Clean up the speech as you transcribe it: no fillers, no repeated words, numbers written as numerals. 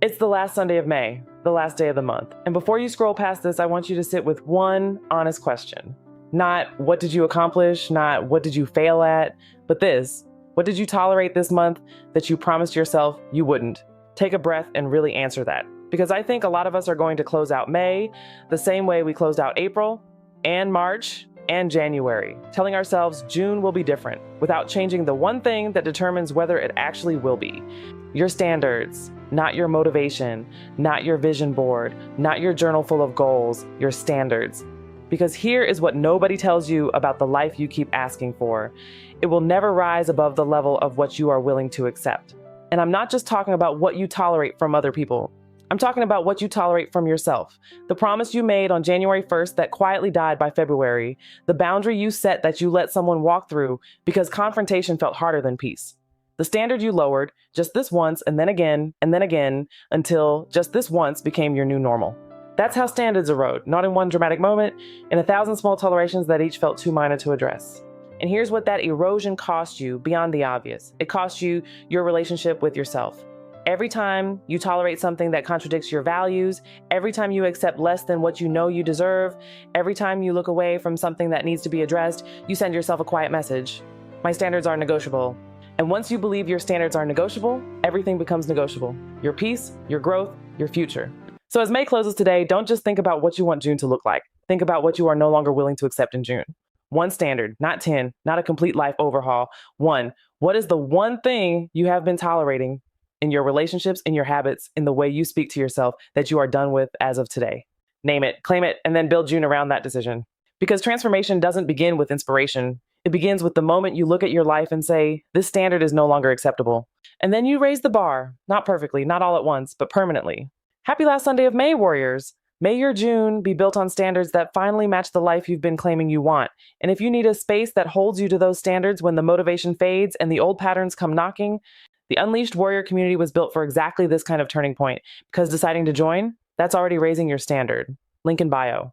It's the last Sunday of May, the last day of the month. And before you scroll past this, I want you to sit with one honest question. Not what did you accomplish, not what did you fail at, but this. What did you tolerate this month that you promised yourself you wouldn't? Take a breath and really answer that. Because I think a lot of us are going to close out May the same way we closed out April and March and January, telling ourselves June will be different without changing the one thing that determines whether it actually will be. Your standards, not your motivation, not your vision board, not your journal full of goals, your standards. Because here is what nobody tells you about the life you keep asking for. It will never rise above the level of what you are willing to accept. And I'm not just talking about what you tolerate from other people. I'm talking about what you tolerate from yourself. The promise you made on January 1st that quietly died by February. The boundary you set that you let someone walk through because confrontation felt harder than peace. The standard you lowered just this once and then again until just this once became your new normal. That's how standards erode, not in one dramatic moment, in 1,000 small tolerations that each felt too minor to address. And here's what that erosion cost you beyond the obvious. It cost you your relationship with yourself. Every time you tolerate something that contradicts your values, every time you accept less than what you know you deserve, every time you look away from something that needs to be addressed, you send yourself a quiet message. My standards are negotiable. And once you believe your standards are negotiable, everything becomes negotiable. Your peace, your growth, your future. So as May closes today, don't just think about what you want June to look like. Think about what you are no longer willing to accept in June. One standard, not 10, not a complete life overhaul. One, what is the one thing you have been tolerating in your relationships, in your habits, in the way you speak to yourself that you are done with as of today? Name it, claim it, and then build June around that decision. Because transformation doesn't begin with inspiration. It begins with the moment you look at your life and say, this standard is no longer acceptable. And then you raise the bar, not perfectly, not all at once, but permanently. Happy last Sunday of May, warriors. May your June be built on standards that finally match the life you've been claiming you want. And if you need a space that holds you to those standards when the motivation fades and the old patterns come knocking, the Unleashed Warrior community was built for exactly this kind of turning point. Because deciding to join, that's already raising your standard. Link in bio.